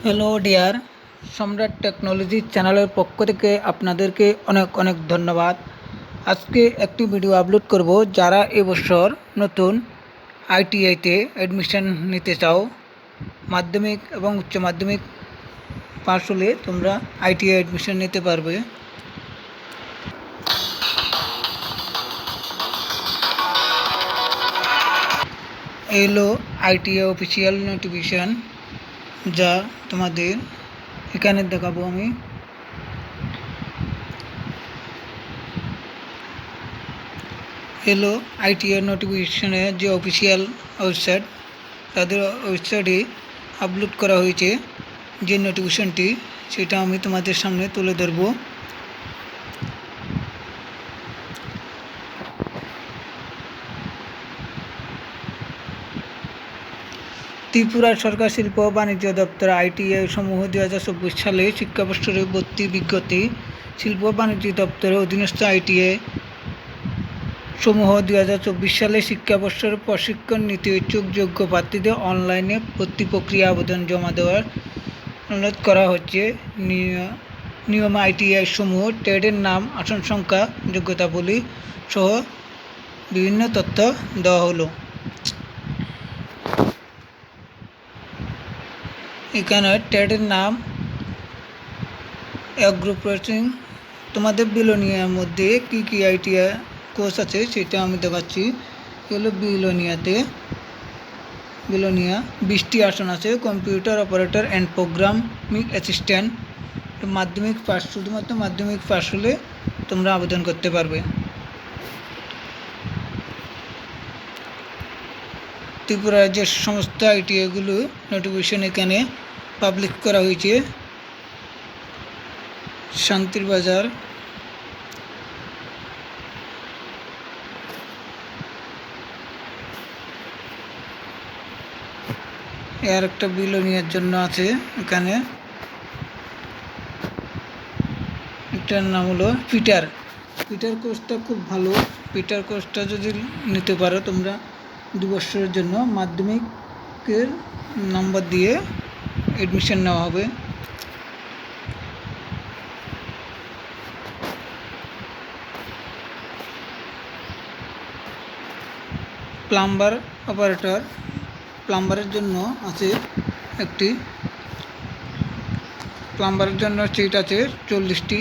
Hello dear, সম্রাট technology চ্যানেলের পক্ষ থেকে আপনাদেরকে অনেক অনেক ধন্যবাদ। আজকে একটি ভিডিও আপলোড করব। যারা এবছর নতুন আইটিআইতে অ্যাডমিশন নিতে চাও, মাধ্যমিক এবং উচ্চ মাধ্যমিক পাশ হলে তোমরা আইটিআই অ্যাডমিশন নিতে পারবে। এলো আইটিআই অফিসিয়াল নোটিফিকেশান, যা তোমাদের এখানে দেখাবো আমি। এলো আইটিআই নোটিফিকেশনে যে অফিসিয়াল ওয়েবসাইট, তাদের ওয়েবসাইটে আপলোড করা হয়েছে যে নোটিফিকেশনটি, সেটা আমি তোমাদের সামনে তুলে ধরব। ত্রিপুরা সরকার শিল্প বাণিজ্য দপ্তর আইটিআই সমূহ 2024 সালে শিক্ষাবর্ষের ভর্তি বিজ্ঞপ্তি। শিল্প বাণিজ্য দপ্তরের অধীনস্থ আইটিআই সমূহ 2024 সালে শিক্ষাবর্ষের প্রশিক্ষণ নিতে ইচ্ছুক যোগ্য প্রার্থীদের অনলাইনে ভর্তি প্রক্রিয়া আবেদন জমা দেওয়ার অনুরোধ করা হচ্ছে। নিয়ম আইটিআই সমূহ, ট্রেডের নাম, আসন সংখ্যা, যোগ্যতাবলী সহ বিভিন্ন তথ্য দেওয়া হলো। এখানে ট্রেডের নাম, অ্যাগ্রো প্রসেসিং। তোমাদের বিলোনিয়ার মধ্যে কী কী আইটিআই কোর্স আছে সেটা আমি দেখাচ্ছি। এগুলো বিলোনিয়া 20টি আসন আছে। Computer operator and programming assistant. মাধ্যমিক পাস, শুধুমাত্র মাধ্যমিক পাস হলে তোমরা আবেদন করতে পারবে। ত্রিপুরা রাজ্যের সমস্ত আইটিআইগুলো নোটিফিকেশন এখানে পাবলিক করা হয়েছে। শান্তির বাজার, এর একটা বিলোনিয়ার জন্য আছে। এখানে এটার নাম হলো পিটার কোর্সটা খুব ভালো। পিটার কোর্সটা যদি নিতে পারো তোমরা 2 বছরের জন্য মাধ্যমিকের নাম্বার দিয়ে অ্যাডমিশন নেওয়া হবে। প্লাম্বার অপারেটর, প্লাম্বারের জন্য আছে একটি, প্লাম্বারের জন্য সিট আছে 40টি।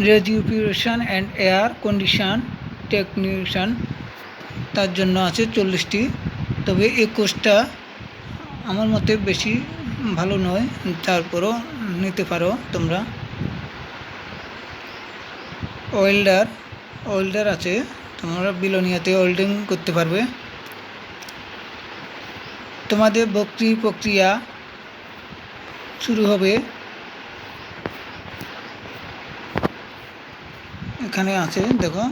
Refrigeration and air condition technician, তার জন্য আছে 40টি। তবে এই কোর্সটা আমার মতে বেশি ভালো নয়, তারপরও নিতে পারো তোমরা। ওয়েল্ডার আছে, তোমরা বিলোনিয়াতে ওয়েল্ডিং করতে পারবে। তোমাদের ভর্তি প্রক্রিয়া শুরু হবে, এখানে আছে দেখো,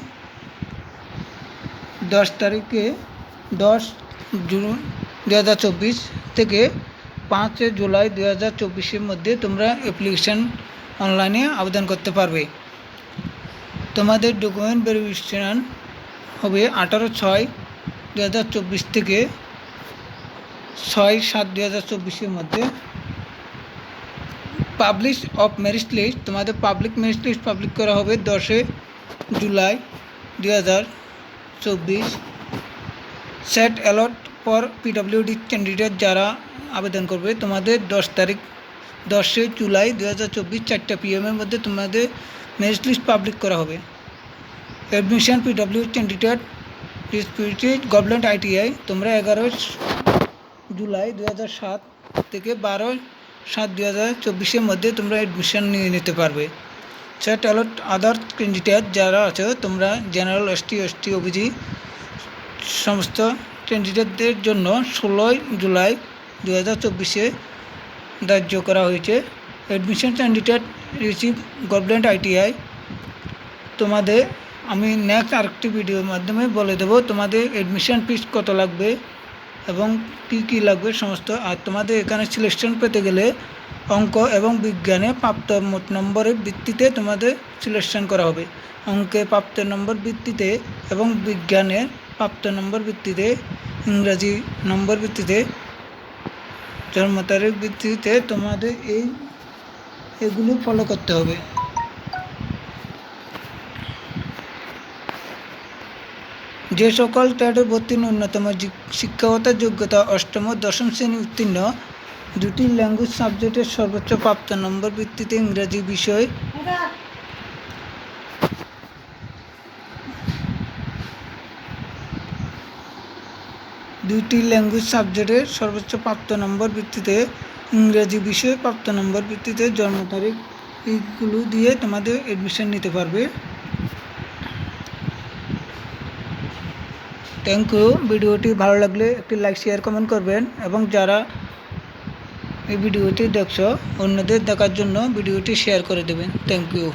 10 জুন 2024 থেকে 5 জুলাই 2024-এর মধ্যে তোমরা অ্যাপ্লিকেশান অনলাইনে আবেদন করতে পারবে। তোমাদের ডকুমেন্ট ভেরিফিকেশন হবে 18/6/2024 থেকে 6/7/2024-এর মধ্যে। পাবলিশ অফ মেরিট লিস্ট, তোমাদের পাবলিক মেরিট লিস্ট পাবলিক করা হবে 10 জুলাই 2024। Seat allot for PWD candidate, যারা আবেদন করবে তোমাদের 10 জুলাই 2024 4টা PM মধ্যে তোমাদের মেরিট লিস্ট পাবলিক করা হবে। Admission PW candidate government ITI, তোমরা 11 জুলাই 2007 থেকে 12/7/2024-এর মধ্যে তোমরা অ্যাডমিশন নিয়ে নিতে পারবে। সেট অ্যালট আদার ক্যান্ডিডেট, যারা আছে তোমরা জেনারেল, ST OBC সমস্ত ক্যান্ডিডেটদের জন্য 16 জুলাই 2024-এ ধার্য করা হয়েছে। Admission candidate receive government ITI. তোমাদের আমি নেক্সট আরেকটি ভিডিওর মাধ্যমে বলে দেবো তোমাদের অ্যাডমিশন ফিস কত লাগবে এবং কী লাগবে সমস্ত। আর তোমাদের এখানে সিলেকশন পেতে গেলে অঙ্ক এবং বিজ্ঞানে প্রাপ্ত মোট নম্বরের ভিত্তিতে তোমাদের সিলেকশন করা হবে। অঙ্কে প্রাপ্ত নম্বর ভিত্তিতে এবং বিজ্ঞানের প্রাপ্ত নম্বর ভিত্তিতে ইংরাজি নম্বর ভিত্তিতে, জন্ম তারিখ ভিত্তিতে তোমাদের এগুলো ফলো করতে হবে। যে সকল ট্রেডে ভর্তি ন্যূনতম শিক্ষাগত যোগ্যতা অষ্টম ও দশম শ্রেণী উত্তীর্ণ, দুটি ল্যাঙ্গুয়েজ সাবজেক্টের সর্বোচ্চ প্রাপ্ত নম্বর ভিত্তিতে ইংরাজি বিষয় দুইটি ল্যাঙ্গুয়েজ সাবজেক্টের সর্বোচ্চ প্রাপ্ত নম্বর ভিত্তিতে ইংরেজি বিষয়ে প্রাপ্ত নম্বর ভিত্তিতে জন্ম তারিখ এইগুলো দিয়ে তোমাদের অ্যাডমিশন নিতে পারবে। Thank you. ভিডিওটি ভালো লাগলে একটি লাইক শেয়ার কমেন্ট করবেন এবং যারা এই ভিডিওটি দেখছো অন্যদের দেখার জন্য ভিডিওটি শেয়ার করে দেবেন। Thank you.